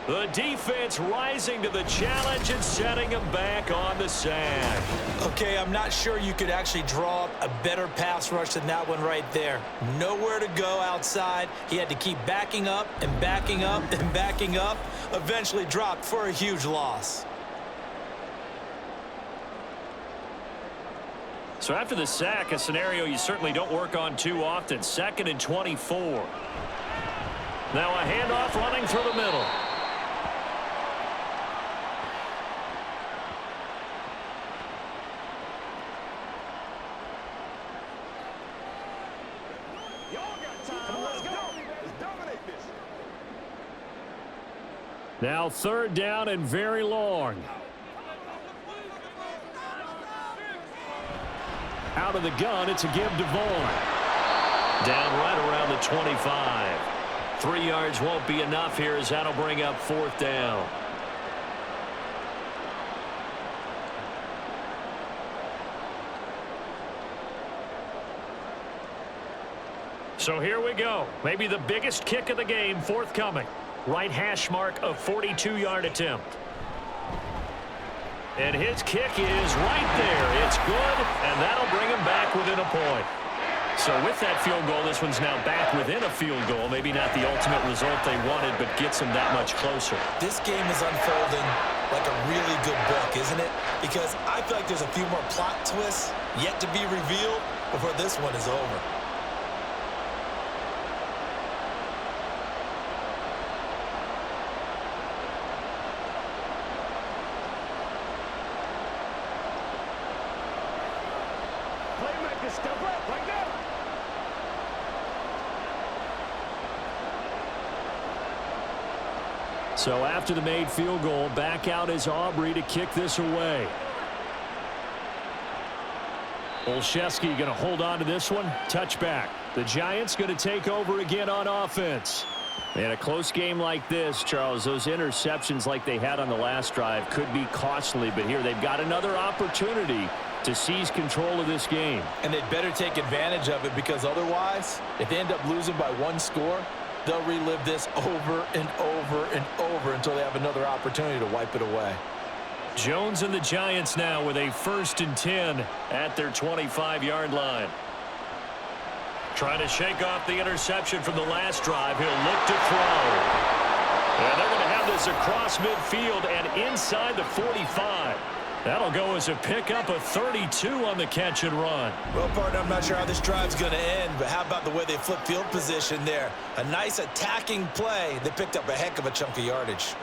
S2: The defense rising to the challenge and setting him back on the sack.
S3: Okay, I'm not sure you could actually draw up a better pass rush than that one right there. Nowhere to go outside. He had to keep backing up and backing up and backing up. Eventually dropped for a huge loss.
S2: So after the sack, a scenario you certainly don't work on too often. 2nd and 24. Now a handoff running through the middle. Now 3rd down and very long. Out of the gun, it's a give to Vaughn. Down right around the 25. 3 yards won't be enough here as that'll bring up 4th down. So here we go. Maybe the biggest kick of the game forthcoming. Right hash mark of 42-yard attempt. And his kick is right there. It's good, and that'll bring him back within a point. So with that field goal, this one's now back within a field goal. Maybe not the ultimate result they wanted, but gets them that much closer.
S3: This game is unfolding like a really good book, isn't it? Because I feel like there's a few more plot twists yet to be revealed before this one is over.
S2: So after the made field goal, back out is Aubrey to kick this away. Olszewski going to hold on to this one. Touchback. The Giants going to take over again on offense. In a close game like this, Charles, those interceptions like they had on the last drive could be costly, but here they've got another opportunity to seize control of this game.
S3: And they'd better take advantage of it, because otherwise, if they end up losing by 1 score, they'll relive this over and over and over until they have another opportunity to wipe it away.
S2: Jones and the Giants now with a 1st and 10 at their 25-yard line. Trying to shake off the interception from the last drive. He'll look to throw. And they're going to have this across midfield and inside the 45. That'll go as a pickup of 32 on the catch and run.
S3: Well, partner, I'm not sure how this drive's going to end, but how about the way they flip field position there? A nice attacking play. They picked up a heck of a chunk of yardage.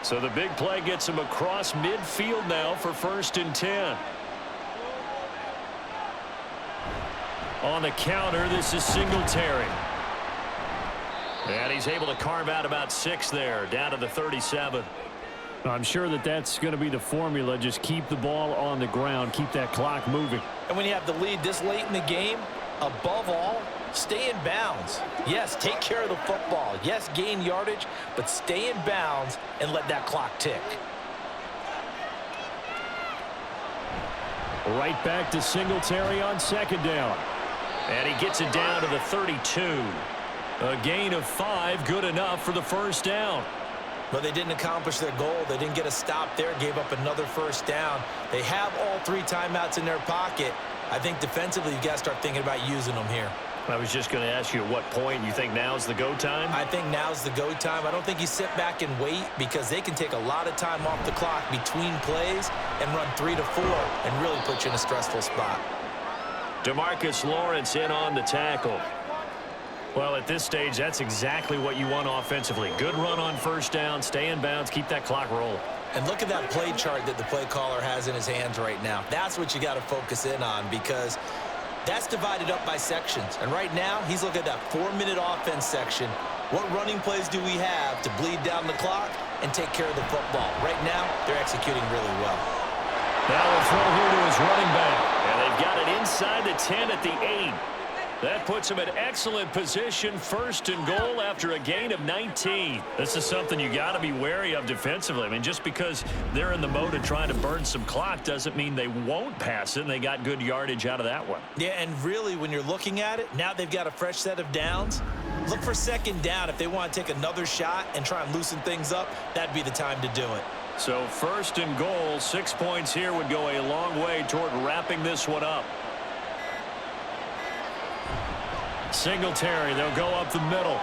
S2: So the big play gets him across midfield now for 1st and 10. On the counter, this is Singletary. And he's able to carve out about 6 there, down to the 37.
S4: I'm sure that that's going to be the formula. Just keep the ball on the ground, keep that clock moving.
S3: And when you have the lead this late in the game, above all, stay in bounds. Yes, take care of the football. Yes, gain yardage, but stay in bounds and let that clock tick.
S4: Right back to Singletary on 2nd down.
S2: And he gets it down to the 32. A gain of 5, good enough for the 1st down.
S3: But they didn't accomplish their goal. They didn't get a stop there, gave up another 1st down. They have all 3 timeouts in their pocket. I think defensively, you've got to start thinking about using them here.
S2: I was just going to ask you at what point you think now's the go time?
S3: I think now's the go time. I don't think you sit back and wait because they can take a lot of time off the clock between plays and run 3 to 4 and really put you in a stressful spot.
S2: DeMarcus Lawrence in on the tackle. Well, at this stage, that's exactly what you want offensively. Good run on 1st down, stay in bounds, keep that clock rolling.
S3: And look at that play chart that the play caller has in his hands right now. That's what you got to focus in on because that's divided up by sections. And right now, he's looking at that 4-minute offense section. What running plays do we have to bleed down the clock and take care of the football? Right now, they're executing really well.
S2: Now we'll throw here to his running back. And they've got it inside the 10 at the 8. That puts him in excellent position, 1st and goal after a gain of 19. This is something you got to be wary of defensively. I mean, just because they're in the mode of trying to burn some clock doesn't mean they won't pass it, and they got good yardage out of that one.
S3: Yeah, and really, when you're looking at it, now they've got a fresh set of downs. Look for 2nd down. If they want to take another shot and try and loosen things up, that'd be the time to do it.
S2: So 1st and goal, 6 points here would go a long way toward wrapping this one up.
S4: Singletary, they'll go up the middle.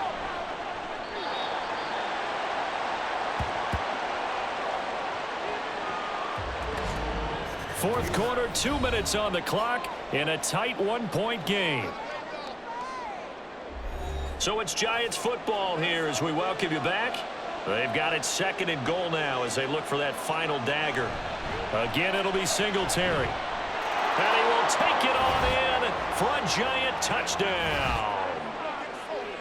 S4: Fourth quarter, 2 minutes on the clock in a tight 1-point game.
S2: So it's Giants football here as we welcome you back. They've got it 2nd and goal now as they look for that final dagger.
S4: Again, it'll be Singletary.
S2: And he will take it on in for a Giant touchdown.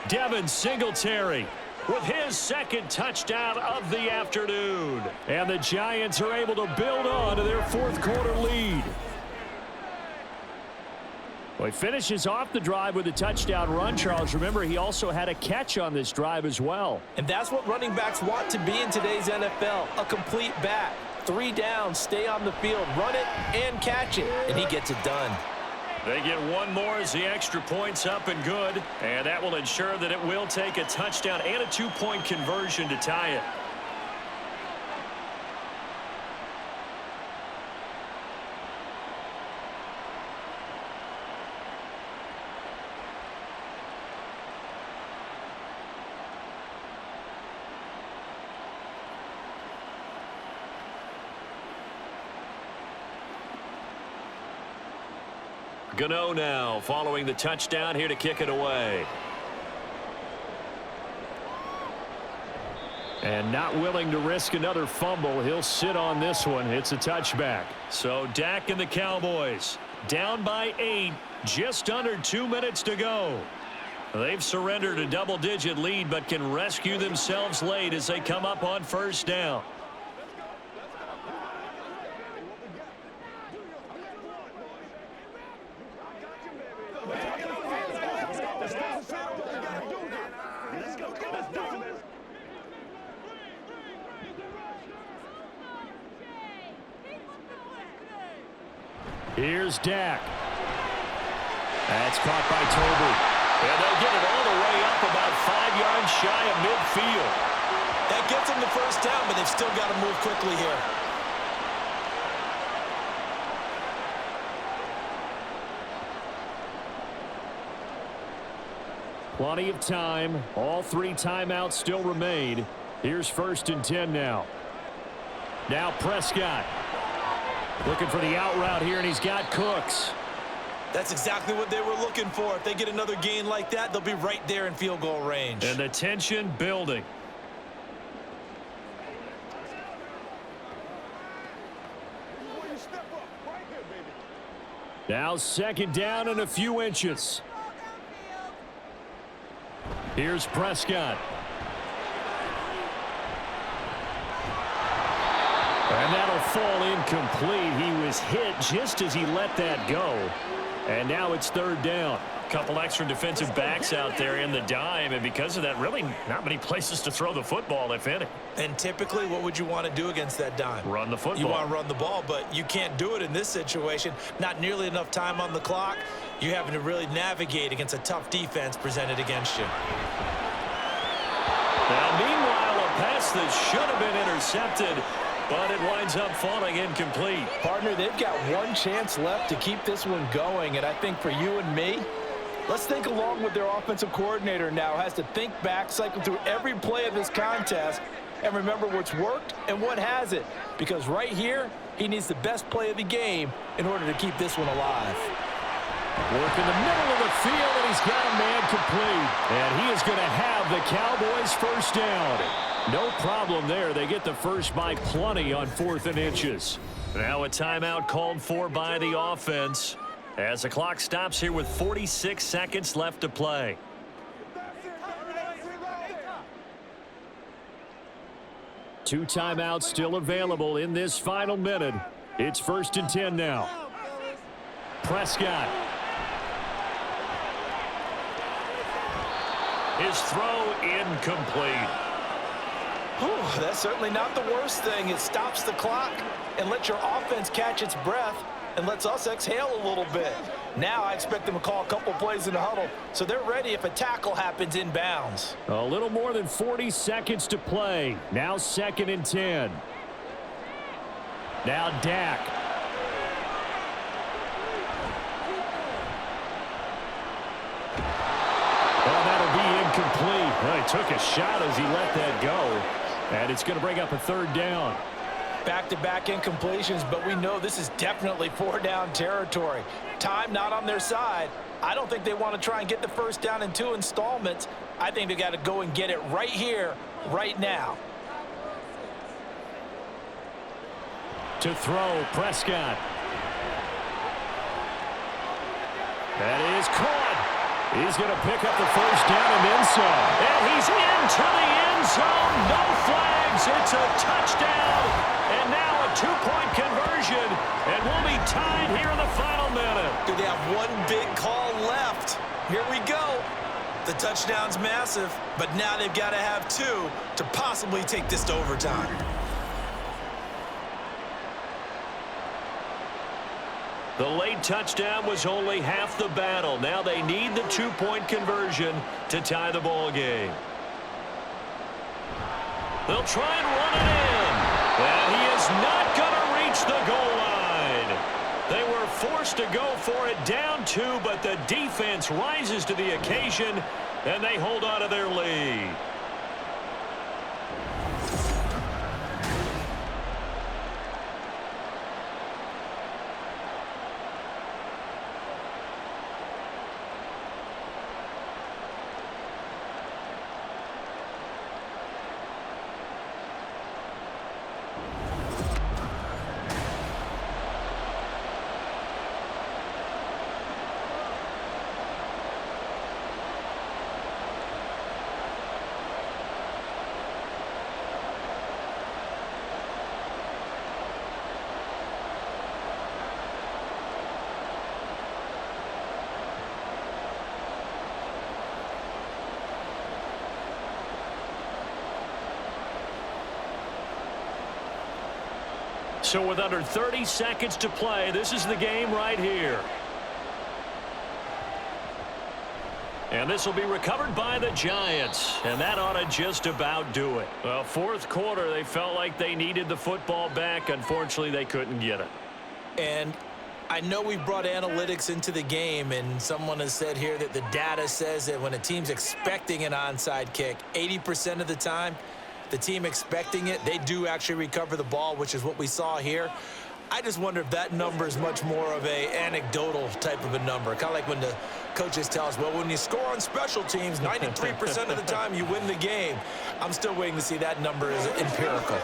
S4: Devin Singletary with his 2nd touchdown of the afternoon. And the Giants are able to build on to their 4th quarter lead. Well, he finishes off the drive with a touchdown run, Charles. Remember, he also had a catch on this drive as well.
S3: And that's what running backs want to be in today's NFL, a complete back. 3 downs, stay on the field, run it, and catch it. And he gets it done.
S2: They get 1 more as the extra point's up and good. And that will ensure that it will take a touchdown and a 2-point conversion to tie it. Gano now following the touchdown here to kick it away.
S4: And not willing to risk another fumble. He'll sit on this one. It's a touchback.
S2: So Dak and the Cowboys down by 8. Just under 2 minutes to go. They've surrendered a double-digit lead but can rescue themselves late as they come up on 1st down.
S4: Here's Dak. That's caught by Toby.
S2: And they'll get it all the way up about 5 yards shy of midfield.
S3: That gets them the 1st down, but they've still got to move quickly here.
S4: Plenty of time. All 3 timeouts still remain. Here's 1st and 10 now. Now Prescott. Looking for the out route here, and he's got Cooks.
S3: That's exactly what they were looking for. If they get another gain like that, they'll be right there in field goal range.
S2: And the tension building.
S4: Now 2nd down and a few inches. Here's Prescott. And that'll fall incomplete. He was hit just as he let that go. And now it's 3rd down.
S2: Couple extra defensive backs out there in the dime, and because of that, really not many places to throw the football, if any.
S3: And typically, what would you want to do against that dime?
S2: Run the football.
S3: You want to run the ball, but you can't do it in this situation. Not nearly enough time on the clock. You're having to really navigate against a tough defense presented against you.
S2: Now, meanwhile, a pass that should have been intercepted, but it winds up falling incomplete.
S3: Partner, they've got one chance left to keep this one going, and I think for you and me, let's think along with their offensive coordinator now. Has to think back, cycle through every play of this contest, and remember what's worked and what hasn't. Because right here, he needs the best play of the game in order to keep this one alive.
S4: Work in the middle of the field, and he's got a man complete. And he is going to have the Cowboys 1st down. No problem there. They get the first by plenty on 4th and inches.
S2: Now a timeout called for by the offense as the clock stops here with 46 seconds left to play.
S4: Two timeouts still available in this final minute. It's 1st and 10 now. Prescott.
S2: His throw incomplete.
S3: Whew, that's certainly not the worst thing. It stops the clock and lets your offense catch its breath and lets us exhale a little bit. Now I expect them to call a couple plays in the huddle so they're ready if a tackle happens inbounds.
S4: A little more than 40 seconds to play. Now 2nd and 10. Now Dak. Well, that'll be incomplete. Well, he took a shot as he let that go. And it's going to bring up a 3rd down.
S3: Back-to-back incompletions, but we know this is definitely 4-down territory. Time not on their side. I don't think they want to try and get the 1st down in 2 installments. I think they got to go and get it right here, right now.
S4: To throw, Prescott. That is caught. He's going to pick up the 1st down and then some.
S2: And he's into the end zone. No flags. It's a touchdown. And now a 2-point conversion. And we'll be tied here in the final minute.
S3: Do they have one big call left? Here we go. The touchdown's massive, but now they've got to have 2 to possibly take this to overtime.
S2: The late touchdown was only half the battle. Now they need the 2-point conversion to tie the ball game. They'll try and run it in. And he is not going to reach the goal line. They were forced to go for it down 2, but the defense rises to the occasion, and they hold on to their lead. So with under 30 seconds to play, this is the game right here. And this will be recovered by the Giants. And that ought to just about do it. Well, 4th quarter, they felt like they needed the football back. Unfortunately, they couldn't get it.
S3: And I know we brought analytics into the game, and someone has said here that the data says that when a team's expecting an onside kick, 80% of the time, the team expecting it, they do actually recover the ball, which is what we saw here. I just wonder if that number is much more of a anecdotal type of a number. Kind of like when the coaches tell us, well, when you score on special teams, 93% of the time you win the game. I'm still waiting to see that number is empirical.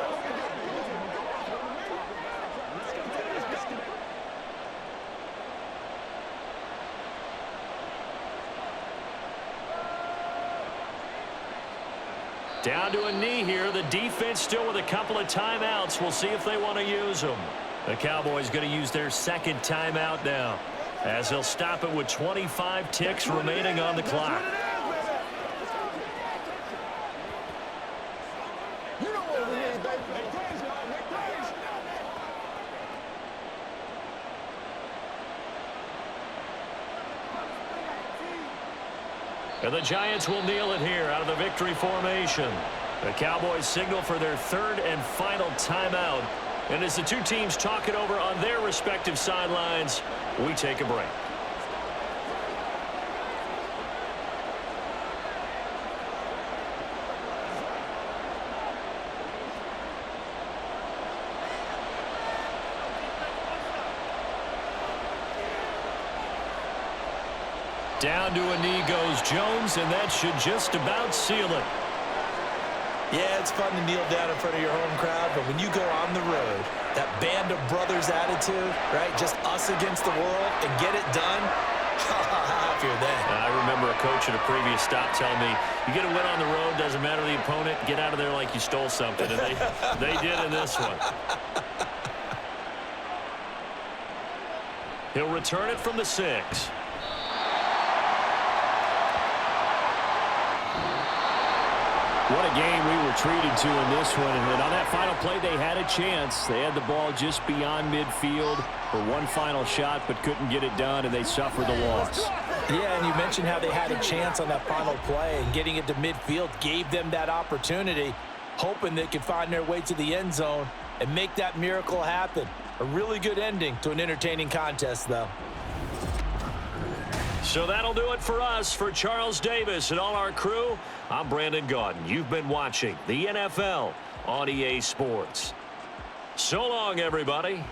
S4: Down to a knee here. The defense still with a couple of timeouts. We'll see if they want to use them. The Cowboys going to use their second timeout now, as they'll stop it with 25 ticks remaining on the clock. And the Giants will kneel it here out of the victory formation. The Cowboys signal for their third and final timeout. And as the two teams talk it over on their respective sidelines, we take a break. Down to a knee goes Jones, and that should just about seal it.
S3: Yeah, it's fun to kneel down in front of your home crowd, but when you go on the road, that band of brothers attitude, right, just us against the world, and get it done, how happy are they?
S4: I remember a coach at a previous stop telling me, you get a win on the road, doesn't matter the opponent, get out of there like you stole something, and they did in this one. He'll return it from the 6. What a game we were treated to in this one. And on that final play, they had a chance. They had the ball just beyond midfield for one final shot, but couldn't get it done, and they suffered the loss.
S3: Yeah, and you mentioned how they had a chance on that final play, and getting it to midfield gave them that opportunity, hoping they could find their way to the end zone and make that miracle happen. A really good ending to an entertaining contest, though.
S4: So that'll do it for us. For Charles Davis and all our crew, I'm Brandon Gaudin. You've been watching the NFL on EA Sports. So long, everybody.